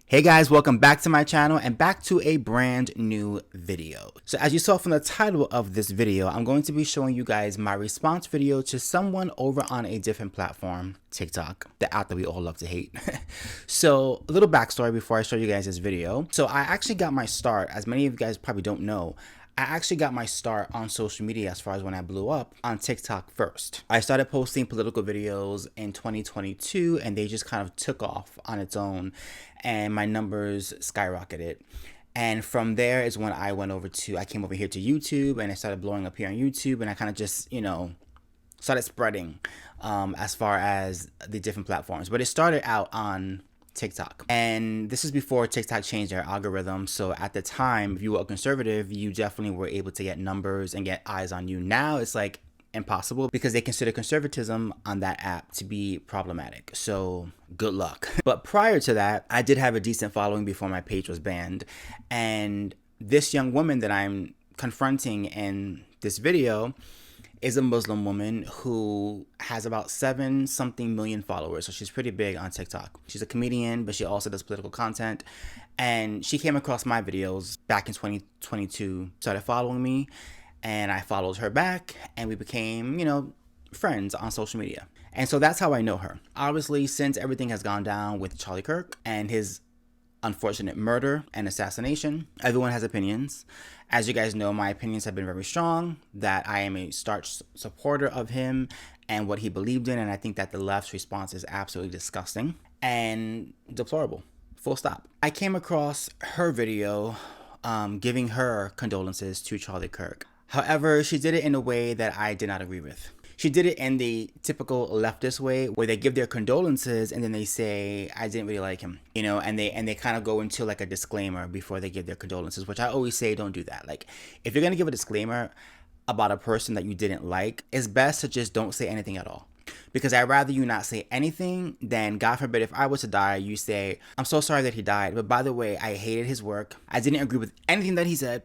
Hey guys, welcome back to my channel and back to a brand new video. So as you saw from the title of this video, I'm going to be showing you guys my response video to someone over on a different platform, TikTok, the app that we all love to hate. So a little backstory before I show you guys this video. So I actually got my start, as many of you guys probably don't know, I actually got my start on social media as far as when I blew up on TikTok first. I started posting political videos in 2022 and they just kind of took off on its own and my numbers skyrocketed. And from there is when I came over here to YouTube and I started blowing up here on YouTube and I kind of just, started spreading as far as the different platforms. But it started out on TikTok. And this is before TikTok changed their algorithm. So at the time, if you were a conservative, you definitely were able to get numbers and get eyes on you. Now it's like impossible because they consider conservatism on that app to be problematic. So good luck. But prior to that, I did have a decent following before my page was banned. And this young woman that I'm confronting in this video is a Muslim woman who has about 7-something million followers. So she's pretty big on TikTok. She's a comedian, but she also does political content. And she came across my videos back in 2022, started following me, and I followed her back, and we became, friends on social media. And so that's how I know her. Obviously, since everything has gone down with Charlie Kirk and his unfortunate murder and assassination, everyone has opinions. As you guys know, my opinions have been very strong, that I am a staunch supporter of him and what he believed in, and I think that the left's response is absolutely disgusting and deplorable, full stop. I came across her video giving her condolences to Charlie Kirk. However, she did it in a way that I did not agree with. She did it in the typical leftist way where they give their condolences and then they say, I didn't really like him, and they kind of go into like a disclaimer before they give their condolences, which I always say, don't do that. Like, if you're going to give a disclaimer about a person that you didn't like, it's best to just don't say anything at all. Because I'd rather you not say anything than, God forbid, if I was to die, you say, I'm so sorry that he died, but by the way, I hated his work. I didn't agree with anything that he said.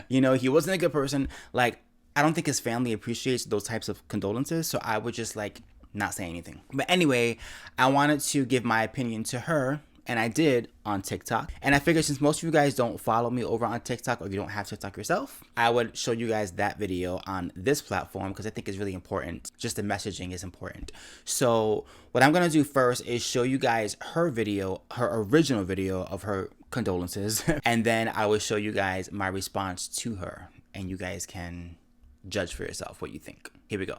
He wasn't a good person. Like, I don't think his family appreciates those types of condolences, so I would just not say anything. But anyway, I wanted to give my opinion to her, and I did on TikTok. And I figured since most of you guys don't follow me over on TikTok, or you don't have TikTok yourself, I would show you guys that video on this platform because I think it's really important. Just the messaging is important. So what I'm gonna do first is show you guys her video, her original video of her condolences, and then I will show you guys my response to her, and you guys can judge for yourself what you think. Here we go.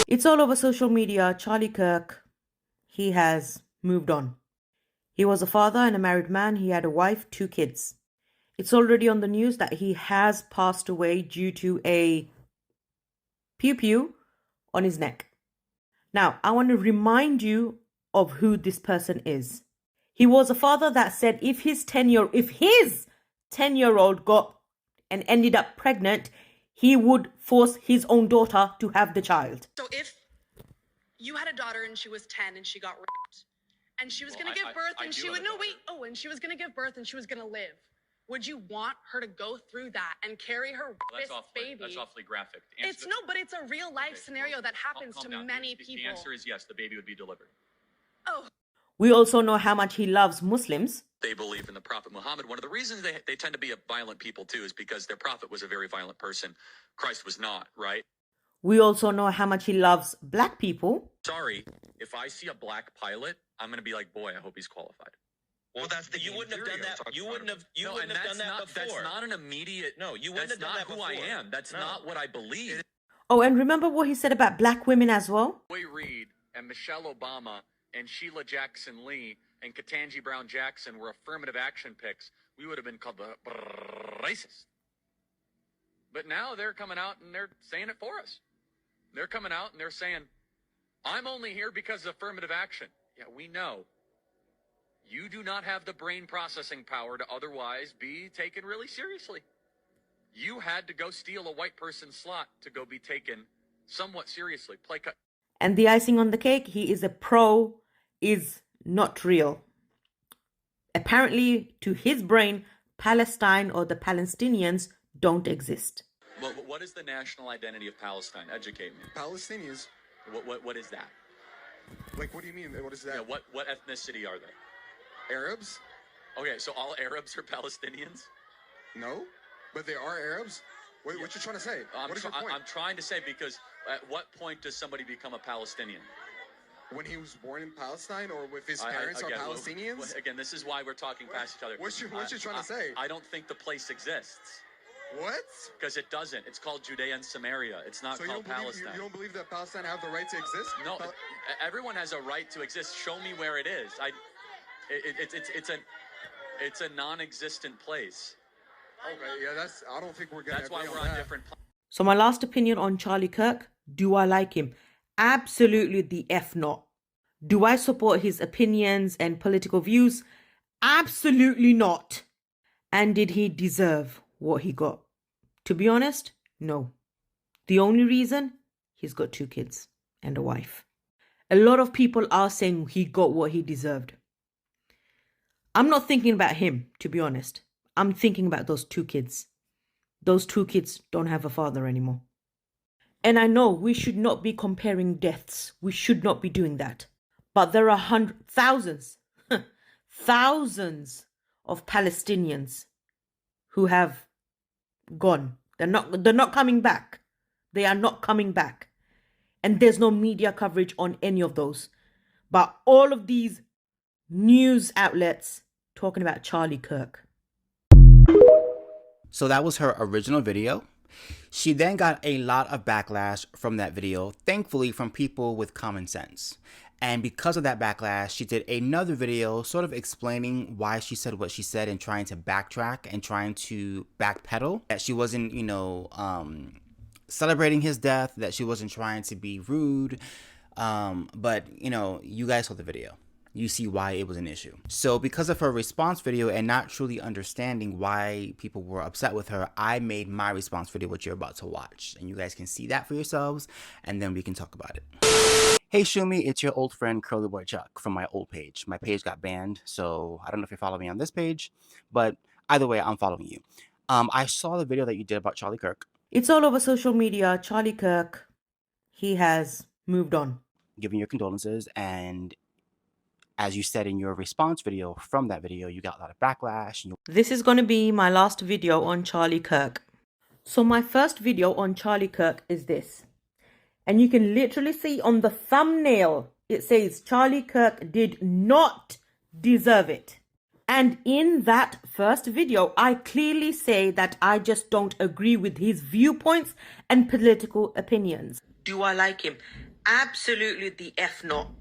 It's all over social media. Charlie Kirk, he has moved on. He was a father and a married man. He had a wife, 2 kids. It's already on the news that he has passed away due to a pew-pew on his neck. Now, I want to remind you of who this person is. He was a father that said if his 10-year-old got and ended up pregnant, he would force his own daughter to have the child. So if you had a daughter and she was 10 and she got raped and she was going to give birth and she would, and she was going to give birth and she was going to live, would you want her to go through that and carry her baby? That's awfully graphic. But it's a real life scenario that happens to many people. The answer is yes, the baby would be delivered. Oh. We also know how much he loves Muslims. They believe in the Prophet Muhammad. One of the reasons they tend to be a violent people too is because their prophet was a very violent person. Christ was not, right? We also know how much he loves black people. Sorry, if I see a black pilot, I'm going to be like, boy, I hope he's qualified. Well, you wouldn't have done that. You wouldn't have done that before. That's not an immediate. No, you wouldn't have done that before. That's not who I am. That's not what I believe. Oh, and remember what he said about black women as well? Roy Reid and Michelle Obama and Sheila Jackson Lee and Ketanji Brown Jackson were affirmative action picks, we would have been called the racist. But now they're coming out and they're saying it for us. They're coming out and they're saying, I'm only here because of affirmative action. Yeah, we know. You do not have the brain processing power to otherwise be taken really seriously. You had to go steal a white person's slot to go be taken somewhat seriously. Play cut. And the icing on the cake, he is is not real. Apparently, to his brain, Palestine or the Palestinians don't exist. Well, what is the national identity of Palestine? Educate me. Palestinians. What is that? Like, what do you mean? What is that? Yeah, what ethnicity are they? Arabs? Okay, so all Arabs are Palestinians? No, but they are Arabs. What you trying to say? What is your point? I'm trying to say because at what point does somebody become a Palestinian? When he was born in Palestine, or if his parents are Palestinians? Again, this is why we're talking past each other. What you trying to say? I don't think the place exists. What? Because it doesn't. It's called Judea and Samaria. It's not called Palestine. You don't believe that Palestine have the right to exist? No, everyone has a right to exist. Show me where it is. It's a non-existent place. Okay, yeah, I don't think we're gonna. That's why we're on different. So my last opinion on Charlie Kirk, do I like him? Absolutely the F not. Do I support his opinions and political views? Absolutely not. And did he deserve what he got? To be honest, no. The only reason, he's got 2 kids and a wife. A lot of people are saying he got what he deserved. I'm not thinking about him, to be honest. I'm thinking about those 2 kids. Those 2 kids don't have a father anymore. And I know we should not be comparing deaths. We should not be doing that. But there are thousands of Palestinians who have gone. They're not coming back. They are not coming back. And there's no media coverage on any of those. But all of these news outlets talking about Charlie Kirk. So that was her original video. She then got a lot of backlash from that video, thankfully from people with common sense. And because of that backlash, she did another video sort of explaining why she said what she said and trying to backtrack and trying to backpedal. That she wasn't, celebrating his death, that she wasn't trying to be rude. But, you guys saw the video. You see why it was an issue. So because of her response video and not truly understanding why people were upset with her, I made my response video, which you're about to watch. And you guys can see that for yourselves, and then we can talk about it. Hey Shumi, it's your old friend Curly Boy Chuck from my old page. My page got banned, so I don't know if you're following me on this page, but either way, I'm following you. I saw the video that you did about Charlie Kirk. It's all over social media. Charlie Kirk, he has moved on. Giving your condolences, and as you said in your response video from that video, you got a lot of backlash. This is going to be my last video on Charlie Kirk. So my first video on Charlie Kirk is this. And you can literally see on the thumbnail, it says Charlie Kirk did not deserve it. And in that first video, I clearly say that I just don't agree with his viewpoints and political opinions. Do I like him? Absolutely the F not.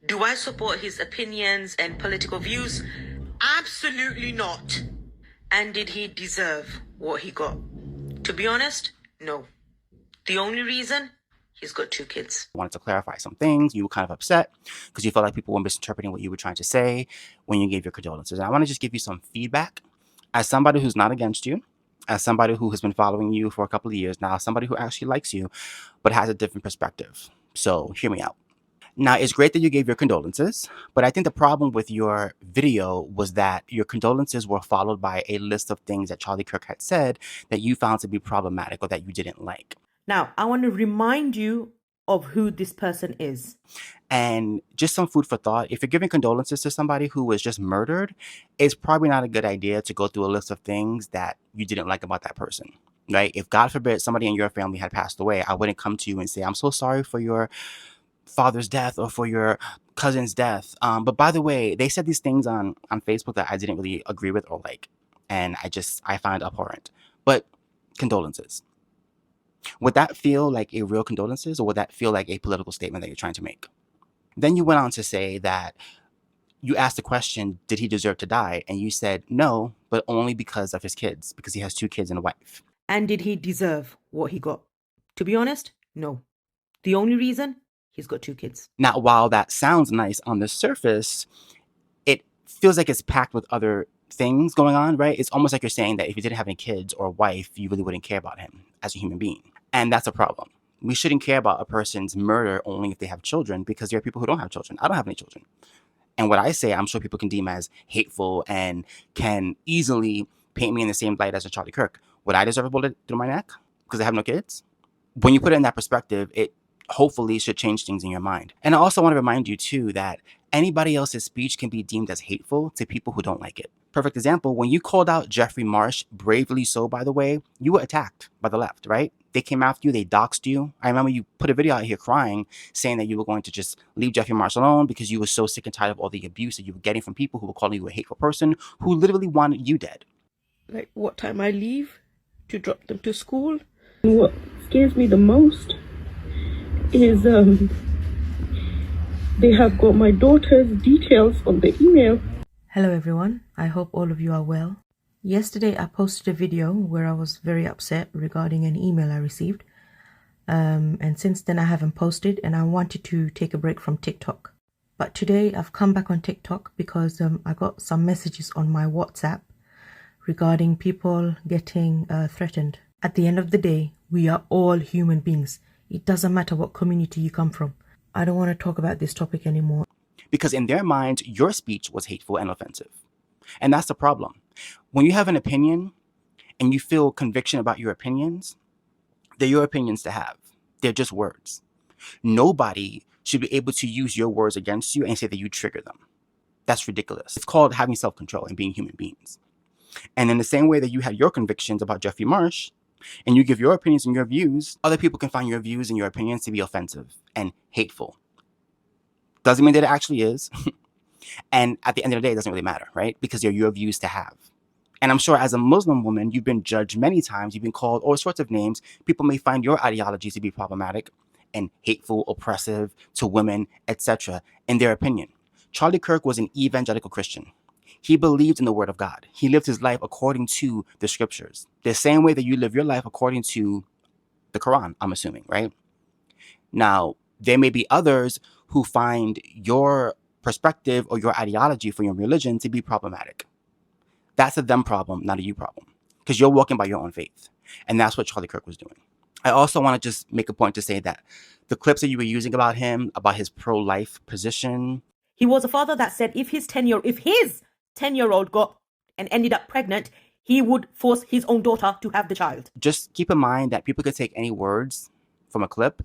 Do I support his opinions and political views? Absolutely not. And did he deserve what he got? To be honest, no. The only reason, he's got 2 kids. I wanted to clarify some things. You were kind of upset because you felt like people were misinterpreting what you were trying to say when you gave your condolences. And I want to just give you some feedback as somebody who's not against you, as somebody who has been following you for a couple of years now, somebody who actually likes you, but has a different perspective. So hear me out. Now, it's great that you gave your condolences, but I think the problem with your video was that your condolences were followed by a list of things that Charlie Kirk had said that you found to be problematic or that you didn't like. Now, I want to remind you of who this person is. And just some food for thought. If you're giving condolences to somebody who was just murdered, it's probably not a good idea to go through a list of things that you didn't like about that person, right? If God forbid somebody in your family had passed away, I wouldn't come to you and say, I'm so sorry for your father's death or for your cousin's death. But by the way, they said these things on Facebook that I didn't really agree with or like. And I find abhorrent. But condolences. Would that feel like a real condolences, or would that feel like a political statement that you're trying to make? Then you went on to say that you asked the question, did he deserve to die? And you said no, but only because of his kids, because he has 2 kids and a wife. And did he deserve what he got? To be honest, no. The only reason, he's got 2 kids. Now, while that sounds nice on the surface, it feels like it's packed with other things going on, right? It's almost like you're saying that if you didn't have any kids or wife, you really wouldn't care about him as a human being. And that's a problem. We shouldn't care about a person's murder only if they have children, because there are people who don't have children. I don't have any children. And what I say, I'm sure people can deem as hateful and can easily paint me in the same light as a Charlie Kirk. Would I deserve a bullet through my neck because I have no kids? When you put it in that perspective, it hopefully should change things in your mind. And I also want to remind you too that Anybody else's speech can be deemed as hateful to people who don't like it. Perfect example, when you called out Jeffrey Marsh, bravely so by the way, you were attacked by the left, right? They came after you, they doxed you. I remember you put a video out here crying, saying that you were going to just leave Jeffrey Marsh alone because you were so sick and tired of all the abuse that you were getting from people who were calling you a hateful person who literally wanted you dead. Like what time I leave to drop them to school. And what scares me the most is they have got my daughter's details on the email. Hello everyone, I hope all of you are well. Yesterday I posted a video where I was very upset regarding an email I received. And since then I haven't posted and I wanted to take a break from TikTok. But today I've come back on TikTok because I got some messages on my WhatsApp regarding people getting threatened. At the end of the day, we are all human beings. It doesn't matter what community you come from. I don't want to talk about this topic anymore. Because in their minds, your speech was hateful and offensive. And that's the problem. When you have an opinion and you feel conviction about your opinions, they're your opinions to have. They're just words. Nobody should be able to use your words against you and say that you trigger them. That's ridiculous. It's called having self-control and being human beings. And in the same way that you had your convictions about Jeffrey Marsh, and you give your opinions and your views, other people can find your views and your opinions to be offensive and hateful. Doesn't mean that it actually is. And at the end of the day, it doesn't really matter, right? Because they're your views to have. And I'm sure as a Muslim woman, you've been judged many times. You've been called all sorts of names. People may find your ideology to be problematic and hateful, oppressive to women, etc. in their opinion. Charlie Kirk was an evangelical Christian. He believed in the word of God. He lived his life according to the scriptures. The same way that you live your life according to the Quran, I'm assuming, right? Now, there may be others who find your perspective or your ideology for your religion to be problematic. That's a them problem, not a you problem, because you're walking by your own faith. And that's what Charlie Kirk was doing. I also want to just make a point to say that the clips that you were using about him, about his pro-life position. He was a father that said if his 10-year-old got and ended up pregnant, he would force his own daughter to have the child. Just keep in mind that people could take any words from a clip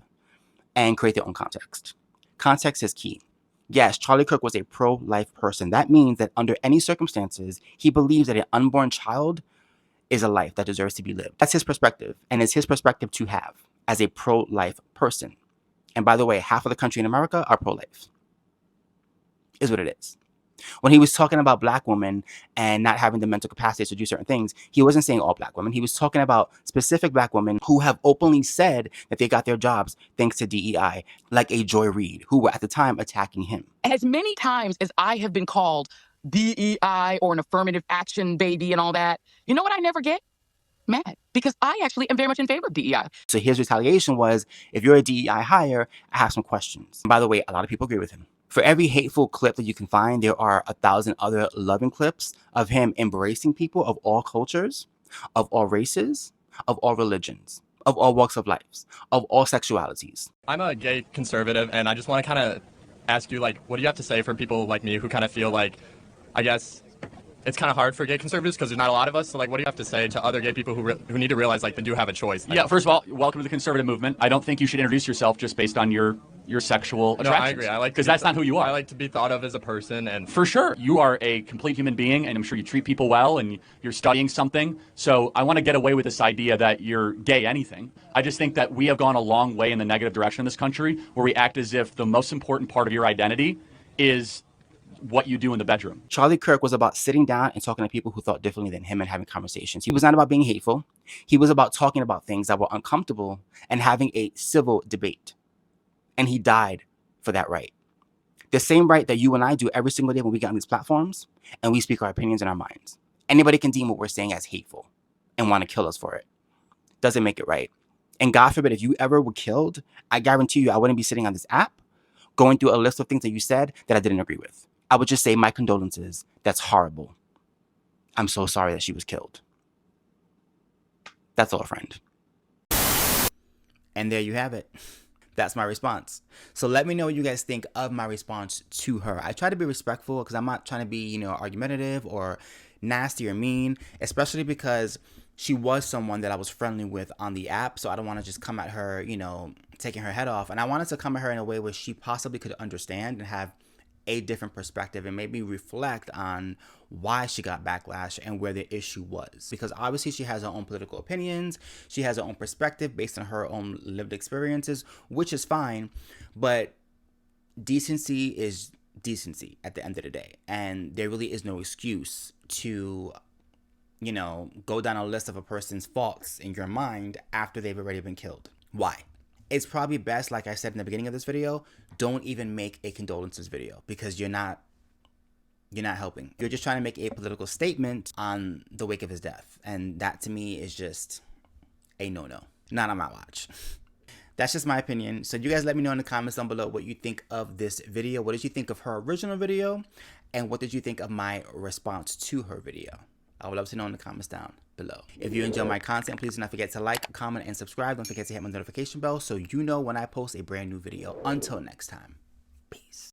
and create their own context. Context is key. Yes, Charlie Kirk was a pro-life person. That means that under any circumstances, he believes that an unborn child is a life that deserves to be lived. That's his perspective, and it's his perspective to have as a pro-life person. And by the way, half of the country in America are pro-life. Is what it is. When he was talking about black women and not having the mental capacity to do certain things, he wasn't saying all black women. He was talking about specific black women who have openly said that they got their jobs thanks to DEI, like a Joy Reid, who were at the time attacking him. As many times as I have been called DEI or an affirmative action baby and all that, you know what I never get? Mad. Because I actually am very much in favor of DEI. So his retaliation was, if you're a DEI hire, I have some questions. And by the way, a lot of people agree with him. For every hateful clip that you can find, there are 1,000 other loving clips of him embracing people of all cultures, of all races, of all religions, of all walks of life, of all sexualities. I'm a gay conservative, and I just want to kind of ask you, like, what do you have to say for people like me who kind of feel like, I guess, it's kind of hard for gay conservatives because there's not a lot of us. So, like, what do you have to say to other gay people who need to realize, like, they do have a choice? Yeah, first of all, welcome to the conservative movement. I don't think you should introduce yourself just based on your sexual attractions. No, I agree. I like because that's not who you are. I like to be thought of as a person, and for sure, you are a complete human being, and I'm sure you treat people well, and you're studying something. So I want to get away with this idea that you're gay anything. I just think that we have gone a long way in the negative direction in this country, where we act as if the most important part of your identity is what you do in the bedroom. Charlie Kirk was about sitting down and talking to people who thought differently than him and having conversations. He was not about being hateful. He was about talking about things that were uncomfortable and having a civil debate. And he died for that right. The same right that you and I do every single day when we get on these platforms and we speak our opinions in our minds. Anybody can deem what we're saying as hateful and want to kill us for it. Doesn't make it right. And God forbid, if you ever were killed, I guarantee you I wouldn't be sitting on this app going through a list of things that you said that I didn't agree with. I would just say my condolences. That's horrible. I'm so sorry that she was killed. That's all, friend. And there you have it. That's my response. So let me know what you guys think of my response to her. I try to be respectful because I'm not trying to be, argumentative or nasty or mean, especially because she was someone that I was friendly with on the app. So I don't want to just come at her, taking her head off. And I wanted to come at her in a way where she possibly could understand and have a different perspective and maybe reflect on why she got backlash and where the issue was. Because obviously she has her own political opinions, she has her own perspective based on her own lived experiences, which is fine, but decency is decency at the end of the day. And there really is no excuse to, you know, go down a list of a person's faults in your mind after they've already been killed. Why? It's probably best, like I said in the beginning of this video, don't even make a condolences video, because you're not helping. You're just trying to make a political statement on the wake of his death. And that to me is just a no-no. Not on my watch. That's just my opinion. So you guys let me know in the comments down below what you think of this video. What did you think of her original video? And what did you think of my response to her video? I would love to know in the comments down below. If you enjoy my content, please do not forget to like, comment, and subscribe. Don't forget to hit my notification bell so you know when I post a brand new video. Until next time.